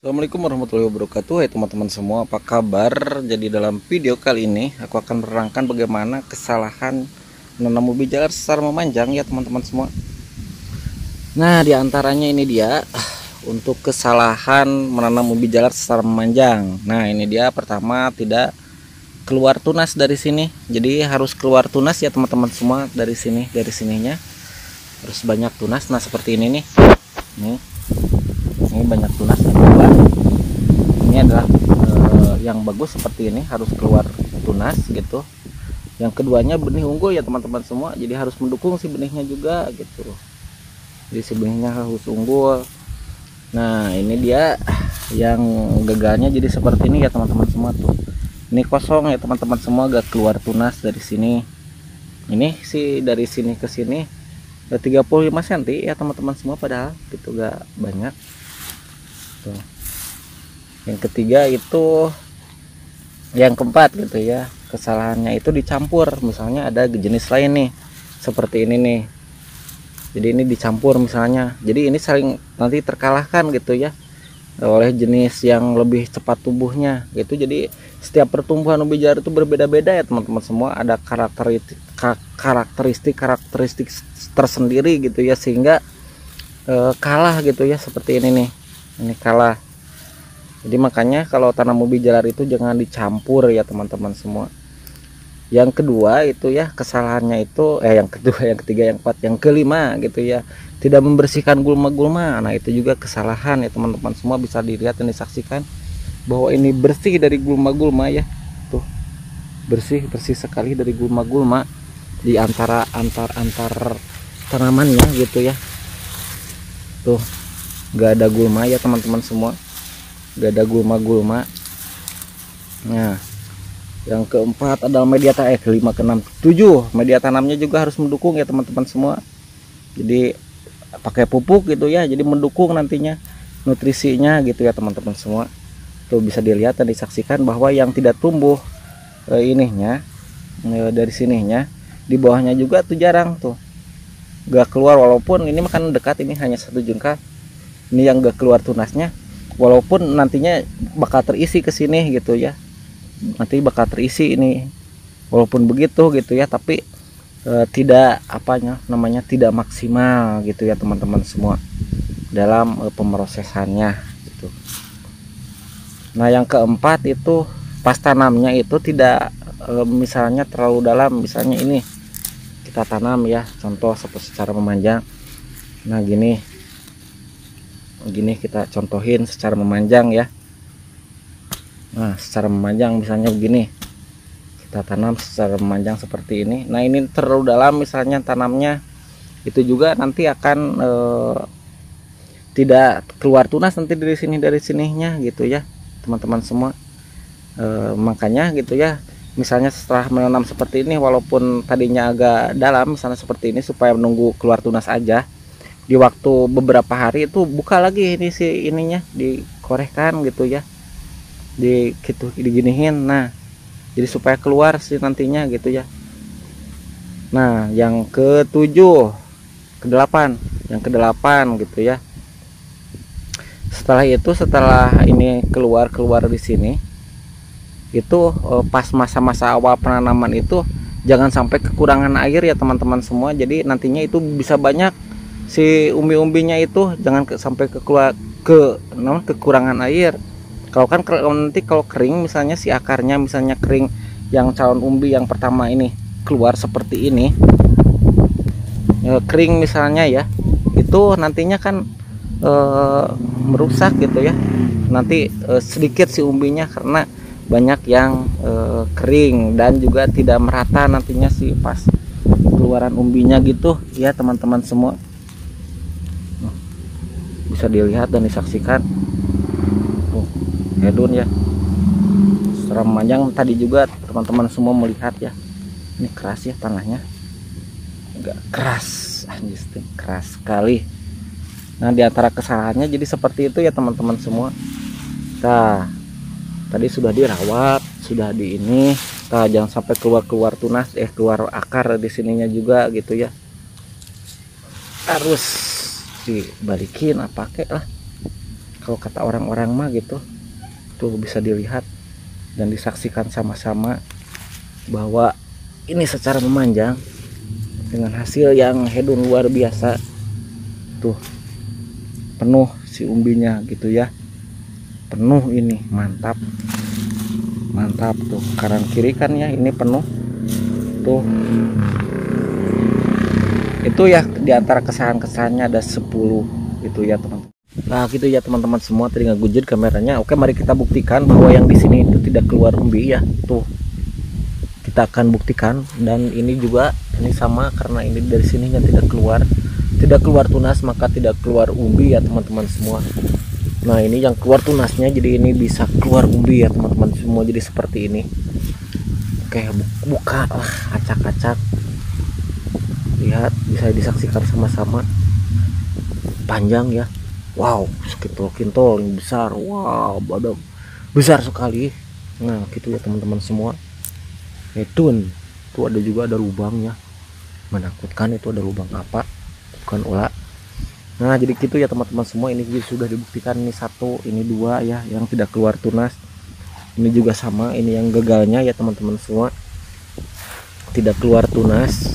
Assalamualaikum warahmatullahi wabarakatuh. Hai teman-teman semua, apa kabar? Jadi dalam video kali ini aku akan menerangkan bagaimana kesalahan menanam ubi jalar secara memanjang ya teman-teman semua. Nah, diantaranya ini dia untuk kesalahan menanam ubi jalar secara memanjang. Nah, ini dia pertama, tidak keluar tunas dari sini. Jadi harus keluar tunas ya teman-teman semua, dari sini, dari sininya harus banyak tunas. Nah, seperti ini nih. Ini banyak tunas yang keluar. Ini adalah yang bagus, seperti ini harus keluar tunas gitu. Yang keduanya benih unggul ya teman-teman semua, jadi harus mendukung si benihnya juga gitu. Jadi si benihnya harus unggul. Nah, ini dia yang gagalnya jadi seperti ini ya teman-teman semua tuh. Ini kosong ya teman-teman semua, gak keluar tunas dari sini. Ini sih dari sini ke sini 35 cm ya teman-teman semua, padahal gitu gak banyak tuh. Yang ketiga itu, yang keempat gitu ya, kesalahannya itu dicampur. Misalnya ada jenis lain nih seperti ini nih, jadi ini dicampur misalnya, jadi ini saling nanti terkalahkan gitu ya oleh jenis yang lebih cepat tumbuhnya gitu. Jadi setiap pertumbuhan ubi jalar itu berbeda-beda ya teman-teman semua, ada karakteristik tersendiri gitu ya, sehingga kalah gitu ya, seperti ini nih, ini kalah. Jadi makanya kalau tanam ubi jalar itu jangan dicampur ya teman-teman semua. Yang kedua itu ya, kesalahannya itu yang kedua, yang ketiga, yang keempat, yang kelima gitu ya, tidak membersihkan gulma-gulma. Nah, itu juga kesalahan ya teman-teman semua, bisa dilihat dan disaksikan bahwa ini bersih dari gulma-gulma ya. Tuh, bersih sekali dari gulma-gulma di antar tanamannya gitu ya. Tuh, nggak ada gulma ya teman-teman semua, nggak ada gulma-gulma. Nah, yang keempat adalah media tanam, kelima, keenam, tujuh, media tanamnya juga harus mendukung ya teman-teman semua. Jadi pakai pupuk gitu ya, jadi mendukung nantinya nutrisinya gitu ya teman-teman semua. Tuh bisa dilihat dan disaksikan bahwa yang tidak tumbuh dari sininya, di bawahnya juga tuh jarang tuh, gak keluar. Walaupun ini makan dekat, ini hanya satu jengkal, ini yang gak keluar tunasnya, walaupun nantinya bakal terisi ke sini gitu ya, nanti bakal terisi ini. Walaupun begitu gitu ya, tapi tidak tidak maksimal gitu ya teman-teman semua dalam pemrosesannya gitu. Nah, yang keempat itu pas tanamnya itu tidak misalnya terlalu dalam. Misalnya ini kita tanam ya, contoh secara memanjang. Nah, gini kita contohin secara memanjang ya. Nah, secara memanjang misalnya begini, kita tanam secara memanjang seperti ini. Nah, ini terlalu dalam misalnya tanamnya, itu juga nanti akan tidak keluar tunas nanti dari sininya gitu ya teman-teman semua. Makanya gitu ya, misalnya setelah menanam seperti ini, walaupun tadinya agak dalam misalnya seperti ini, supaya menunggu keluar tunas aja, di waktu beberapa hari itu buka lagi ini ininya, dikorehkan gitu ya, diginihin. Nah, jadi supaya keluar sih nantinya gitu ya. Nah, yang ketujuh, yang kedelapan gitu ya, setelah ini keluar di sini itu, pas masa-masa awal penanaman itu jangan sampai kekurangan air ya teman-teman semua. Jadi nantinya itu bisa banyak si umbi-umbinya itu, jangan sampai kekurangan air. Kalau kan nanti kalau kering, misalnya si akarnya misalnya kering, yang calon umbi yang pertama ini keluar seperti ini, kering misalnya ya, itu nantinya kan merusak gitu ya, nanti sedikit si umbinya karena banyak yang kering, dan juga tidak merata nantinya si pas keluaran umbinya gitu ya teman-teman semua. Bisa dilihat dan disaksikan hedun ya, secara memanjang. Tadi juga teman-teman semua melihat ya, ini keras ya tanahnya, agak keras, keras sekali. Nah, diantara kesalahannya jadi seperti itu ya teman-teman semua. Nah, tadi sudah dirawat, sudah di ini, nah, jangan sampai keluar tunas, keluar akar di sininya juga gitu ya, harus dibalikin apa kek lah. kalau kata orang-orang mah gitu. Tuh bisa dilihat dan disaksikan sama-sama bahwa ini secara memanjang dengan hasil yang hedon luar biasa. Tuh penuh si umbinya gitu ya, penuh ini, mantap mantap. Tuh kanan kiri kan ya, ini penuh tuh. Itu ya diantara kesalahan-kesalahannya ada 10 itu ya teman-teman. Nah gitu ya teman-teman semua, tadi ngegujit kameranya. Oke, mari kita buktikan bahwa yang di sini itu tidak keluar umbi ya. Tuh kita akan buktikan, dan ini juga ini sama, karena ini dari sininya tidak keluar tunas, maka tidak keluar umbi ya teman-teman semua. Nah ini yang keluar tunasnya, jadi ini bisa keluar umbi ya teman-teman semua, jadi seperti ini. Oke, buka lah acak-acak, lihat, bisa disaksikan sama-sama. Panjang ya, wow, sekintol-kintol besar, wow, badak besar sekali. Nah gitu ya teman-teman semua. Itu tuh ada juga, ada lubangnya, menakutkan. Itu ada lubang apa, bukan ular. Nah jadi gitu ya teman-teman semua, ini sudah dibuktikan. Ini 1, ini 2 ya yang tidak keluar tunas. Ini juga sama, ini yang gagalnya ya teman-teman semua, tidak keluar tunas.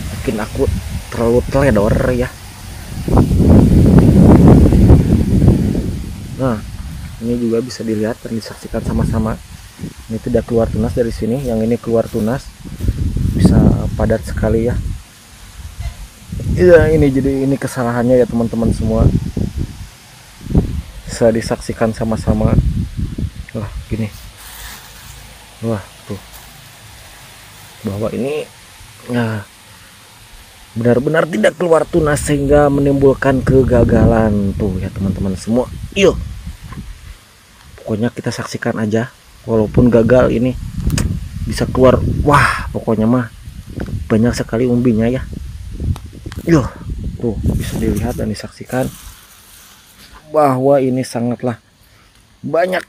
Mungkin aku terlalu teledor ya. Nah ini juga bisa dilihat dan disaksikan sama-sama. Ini tidak keluar tunas dari sini, yang ini keluar tunas, bisa padat sekali ya. Iya, ini jadi ini kesalahannya ya teman-teman semua, bisa disaksikan sama-sama. Wah gini, wah tuh, bahwa ini nah benar-benar tidak keluar tunas sehingga menimbulkan kegagalan tuh ya teman-teman semua. Yuk, pokoknya kita saksikan aja, walaupun gagal ini bisa keluar. Wah pokoknya mah banyak sekali umbinya ya. Yuk tuh bisa dilihat dan disaksikan bahwa ini sangatlah banyak.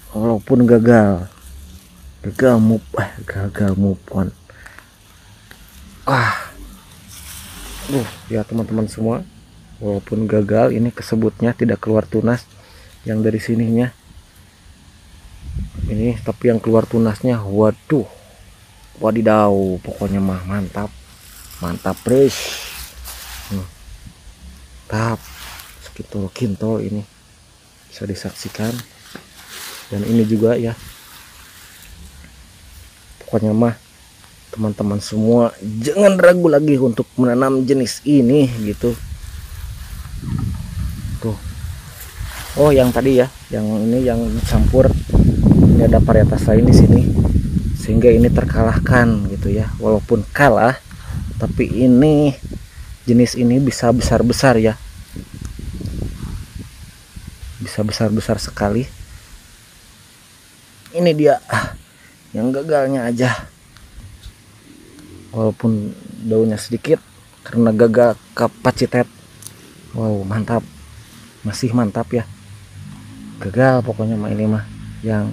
Walaupun gagal move on. Ya teman-teman semua, walaupun gagal, ini kesebutnya tidak keluar tunas yang dari sininya ini, tapi yang keluar tunasnya, waduh, wadidaw, pokoknya mah mantap fresh. Tap sekintol-kintol ini bisa disaksikan. Dan ini juga ya, pokoknya mah teman-teman semua jangan ragu lagi untuk menanam jenis ini gitu. Tuh, oh yang tadi ya, yang ini yang campur, ini ada varietas lain di sini sehingga ini terkalahkan gitu ya. Walaupun kalah, tapi ini jenis ini bisa besar-besar ya, bisa besar-besar sekali. Ini dia yang gagalnya aja, walaupun daunnya sedikit karena gagal kapasitas. Wow mantap, masih mantap ya. Gagal pokoknya mah, ini mah yang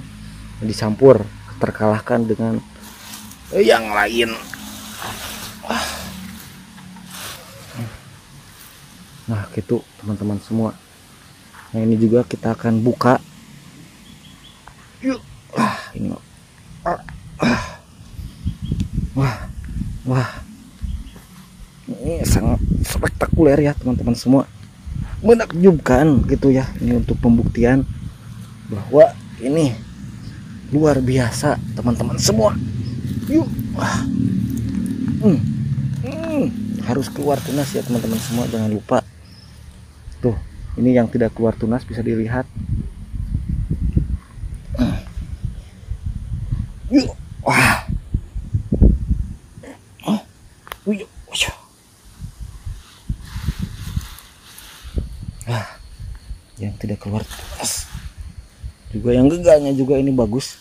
dicampur, terkalahkan dengan yang lain. Nah gitu teman-teman semua. Nah ini juga kita akan buka. Yuk, ini wah ini sangat spektakuler ya teman-teman semua, menakjubkan gitu ya. Ini untuk pembuktian bahwa ini luar biasa teman-teman semua. Yuk, harus keluar tunas ya teman-teman semua, jangan lupa. Tuh ini yang tidak keluar tunas bisa dilihat. Yuk, wah, yang tidak keluar tunas juga, yang gagalnya juga ini bagus.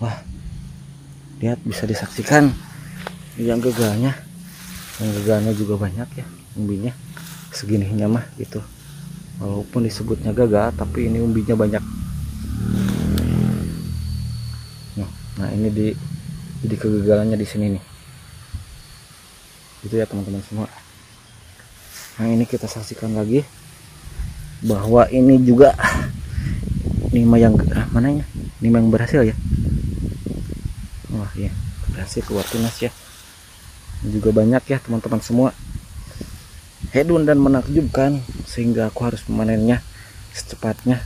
Wah, lihat, bisa disaksikan yang gagalnya juga banyak ya umbinya, segininya mah gitu. Walaupun disebutnya gagal, tapi ini umbinya banyak. Nah ini jadi kegagalannya di sini nih, itu ya teman-teman semua. Nah ini kita saksikan lagi bahwa ini juga Nima yang mananya, Nima yang berhasil ya. Wah ya, berhasil keluar tunas ya. Juga banyak ya teman-teman semua. Hedon dan menakjubkan, sehingga aku harus memanennya secepatnya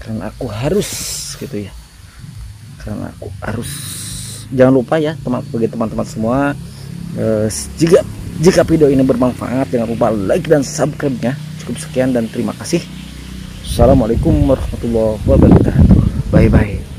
karena aku harus gitu ya. Karena aku harus. Jangan lupa ya bagi teman-teman semua, jika video ini bermanfaat, jangan lupa like dan subscribe-nya. Cukup sekian dan terima kasih. Assalamualaikum warahmatullahi wabarakatuh. Bye bye.